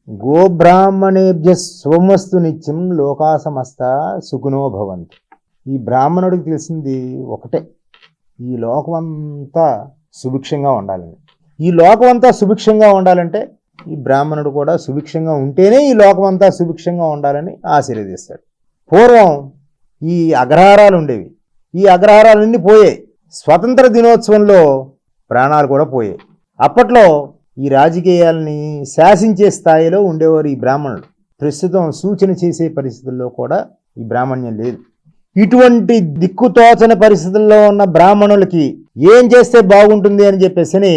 గోబ్రాహ్మణేభ్య సోమస్తు నిత్యం లోకా సమస్త సుఖినో భవంతు. ఈ బ్రాహ్మణుడికి తెలిసింది ఒకటే, ఈ లోకమంతా సుభిక్షంగా ఉండాలని. ఈ లోకమంతా సుభిక్షంగా ఉండాలంటే ఈ బ్రాహ్మణుడు కూడా సుభిక్షంగా ఉంటేనే ఈ లోకమంతా సుభిక్షంగా ఉండాలని ఆశీర్వదిస్తాడు. పూర్వం ఈ అగ్రహారాలు ఉండేవి, ఈ అగ్రహారాలన్నీ పోయాయి. స్వతంత్ర దినోత్సవంలో ప్రాణాలు కూడా పోయాయి. అప్పట్లో ఈ రాజకీయాలని శాసించే స్థాయిలో ఉండేవారు ఈ బ్రాహ్మణులు. ప్రస్తుతం సూచన చేసే పరిస్థితుల్లో కూడా ఈ బ్రాహ్మణ్యం లేదు. ఇటువంటి దిక్కుతోచని పరిస్థితుల్లో ఉన్న బ్రాహ్మణులకి ఏం చేస్తే బాగుంటుంది అని చెప్పేసి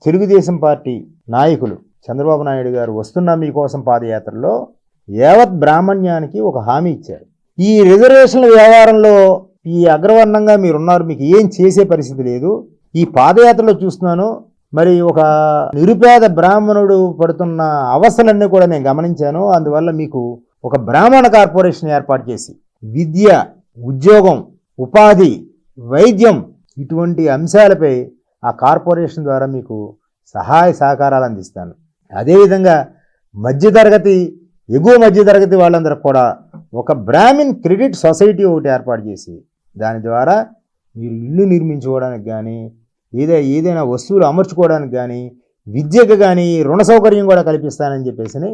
తెలుగుదేశం పార్టీ నాయకులు చంద్రబాబు నాయుడు గారు వస్తున్న మీకోసం పాదయాత్రలో యావత్ బ్రాహ్మణ్యానికి ఒక హామీ ఇచ్చారు. ఈ రిజర్వేషన్ల వ్యవహారంలో ఈ అగ్రవర్ణంగా మీరున్నారు, మీకు ఏం చేసే పరిస్థితి లేదు. ఈ పాదయాత్రలో చూస్తున్నాను, మరి ఒక నిరుపేద బ్రాహ్మణుడు పడుతున్న అవస్థలన్నీ కూడా నేను గమనించాను. అందువల్ల మీకు ఒక బ్రాహ్మణ కార్పొరేషన్ ఏర్పాటు చేసి విద్య, ఉద్యోగం, ఉపాధి, వైద్యం ఇటువంటి అంశాలపై ఆ కార్పొరేషన్ ద్వారా మీకు సహాయ సహకారాలు అందిస్తాను. అదేవిధంగా మధ్యతరగతి, ఎగువ మధ్యతరగతి వాళ్ళందరూ కూడా ఒక బ్రాహ్మిన్ క్రెడిట్ సొసైటీ ఒకటి ఏర్పాటు చేసి దాని ద్వారా మీరు ఇల్లు నిర్మించుకోవడానికి కానీ, ఏదైనా వస్తువులు అమర్చుకోవడానికి కానీ, విద్యకు కానీ రుణ సౌకర్యం కూడా కల్పిస్తానని చెప్పేసి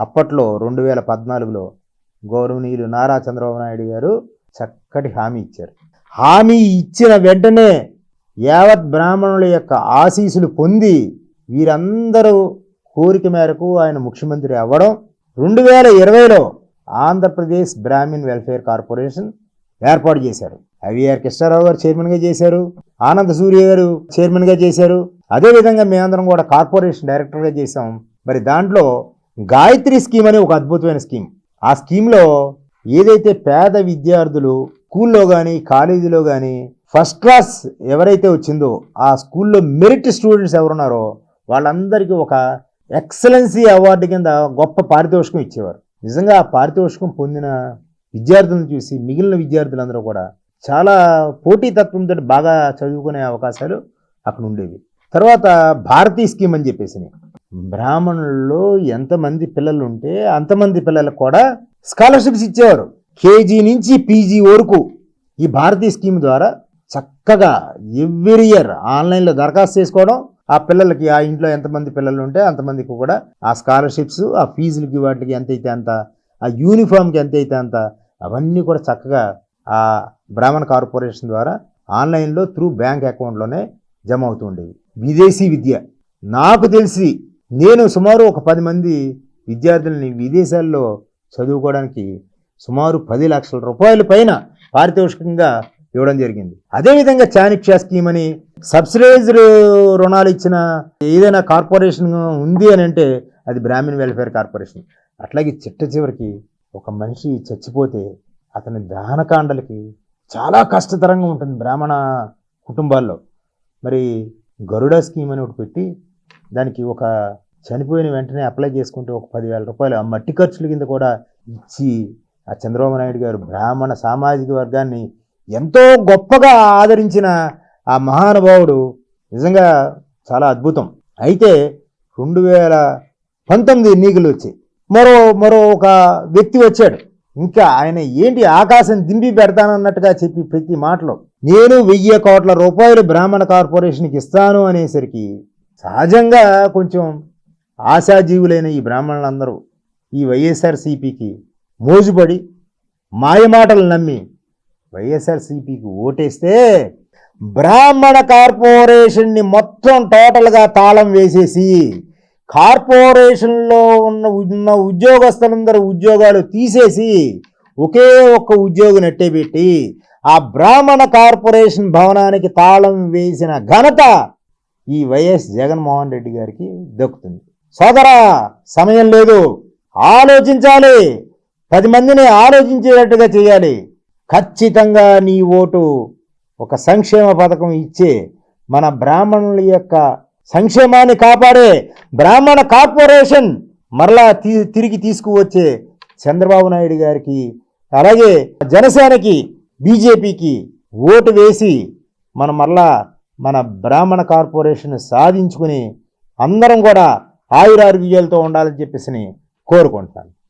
అప్పట్లో 2014లో గౌరవనీయులు నారా చంద్రబాబు నాయుడు గారు చక్కటి హామీ ఇచ్చారు. హామీ ఇచ్చిన వెంటనే యావత్ బ్రాహ్మణుల యొక్క ఆశీస్సులు పొంది వీరందరూ కోరిక మేరకు ఆయన ముఖ్యమంత్రి అవ్వడం, 2020లో ఆంధ్రప్రదేశ్ బ్రాహ్మిన్ వెల్ఫేర్ కార్పొరేషన్ ఏర్పాటు చేశారు. ఐవీఆర్ కృష్ణారావు గారు చైర్మన్గా చేశారు, ఆనంద సూర్య గారు చైర్మన్గా చేశారు. అదేవిధంగా మేమందరం కూడా కార్పొరేషన్ డైరెక్టర్గా చేశాం. మరి దాంట్లో గాయత్రి స్కీమ్ అనే ఒక అద్భుతమైన స్కీమ్. ఆ స్కీమ్లో ఏదైతే పేద విద్యార్థులు స్కూల్లో కానీ కాలేజీలో కానీ ఫస్ట్ క్లాస్ ఎవరైతే వచ్చిందో ఆ స్కూల్లో మెరిట్ స్టూడెంట్స్ ఎవరున్నారో వాళ్ళందరికీ ఒక ఎక్సలెన్సీ అవార్డు కింద గొప్ప పారితోషికం ఇచ్చేవారు. నిజంగా ఆ పారితోషికం పొందిన విద్యార్థులను చూసి మిగిలిన విద్యార్థులందరూ కూడా చాలా పోటీతత్వంతో బాగా చదువుకునే అవకాశాలు అక్కడ ఉండేవి. తర్వాత భారతీ స్కీమ్ అని చెప్పేసి బ్రాహ్మణుల్లో ఎంతమంది పిల్లలు ఉంటే అంతమంది పిల్లలకు కూడా స్కాలర్షిప్స్ ఇచ్చేవారు. కేజీ నుంచి పీజీ వరకు ఈ భారతీ స్కీమ్ ద్వారా చక్కగా ఎవ్రీ ఇయర్ ఆన్లైన్లో దరఖాస్తు చేసుకోవడం, ఆ పిల్లలకి ఆ ఇంట్లో ఎంతమంది పిల్లలు ఉంటే అంతమందికి కూడా ఆ స్కాలర్షిప్స్, ఆ ఫీజులకి వాటికి ఎంతైతే అంత, ఆ యూనిఫామ్కి ఎంతైతే అంత, అవన్నీ కూడా చక్కగా ఆ బ్రాహ్మణ కార్పొరేషన్ ద్వారా ఆన్లైన్లో త్రూ బ్యాంక్ అకౌంట్లోనే జమ అవుతుండేవి. విదేశీ విద్య నాకు తెలిసి నేను సుమారు ఒక 10 మంది విద్యార్థులని విదేశాల్లో చదువుకోవడానికి సుమారు 10 లక్షల రూపాయల పైన పారితోషికంగా ఇవ్వడం జరిగింది. అదేవిధంగా చాణక్య స్కీమ్ అని సబ్సిడైజ్డ్ రుణాలు ఇచ్చిన ఏదైనా కార్పొరేషన్ ఉంది అని అంటే అది బ్రాహ్మిన్ వెల్ఫేర్ కార్పొరేషన్. అట్లాగే చిట్ట చివరికి ఒక మనిషి చచ్చిపోతే అతని దహనకాండలకి చాలా కష్టతరంగా ఉంటుంది బ్రాహ్మణ కుటుంబాల్లో. మరి గరుడ స్కీమ్ అని ఒకటి పెట్టి దానికి ఒక చనిపోయిన వెంటనే అప్లై చేసుకుంటే ఒక 10,000 రూపాయలు ఆ మట్టి ఖర్చుల కింద కూడా ఇచ్చి ఆ చంద్రబాబు నాయుడు గారు బ్రాహ్మణ సామాజిక వర్గాన్ని ఎంతో గొప్పగా ఆదరించిన ఆ మహానుభావుడు నిజంగా చాలా అద్భుతం. అయితే 2019 ఎన్నికలు వచ్చాయి. మరో ఒక వ్యక్తి వచ్చాడు. ఇంకా ఆయన ఏంటి ఆకాశం దింపి పెడతానన్నట్టుగా చెప్పి ప్రతి మాటలో నేను 1000 కోట్ల రూపాయలు బ్రాహ్మణ కార్పొరేషన్కి ఇస్తాను అనేసరికి సహజంగా కొంచెం ఆశాజీవులైన ఈ బ్రాహ్మణులందరూ ఈ వైఎస్ఆర్సీపీకి మోజుపడి మాయమాటలు నమ్మి వైఎస్ఆర్సీపీకి ఓటేస్తే బ్రాహ్మణ కార్పొరేషన్ని మొత్తం టోటల్గా తాళం వేసేసి కార్పొరేషన్లో ఉన్న ఉద్యోగస్తులందరూ ఉద్యోగాలు తీసేసి ఒకే ఒక్క ఉద్యోగి నెట్టేపెట్టి ఆ బ్రాహ్మణ కార్పొరేషన్ భవనానికి తాళం వేసిన ఘనత ఈ వైఎస్ జగన్మోహన్ రెడ్డి గారికి దక్కుతుంది. సోదరా, సమయం లేదు, ఆలోచించాలి, 10 మందిని ఆలోచించేటట్టుగా చేయాలి. ఖచ్చితంగా నీ ఓటు ఒక సంక్షేమ పథకం ఇచ్చే మన బ్రాహ్మణుల యొక్క సంక్షేమాన్ని కాపాడే బ్రాహ్మణ కార్పొరేషన్ మరలా తిరిగి తీసుకువచ్చే చంద్రబాబు నాయుడు గారికి, అలాగే జనసేనకి, బీజేపీకి ఓటు వేసి మనం మరలా మన బ్రాహ్మణ కార్పొరేషన్ సాధించుకుని అందరం కూడా ఆయురారోగ్యాలతో ఉండాలని చెప్పేసి కోరుకుంటున్నాను.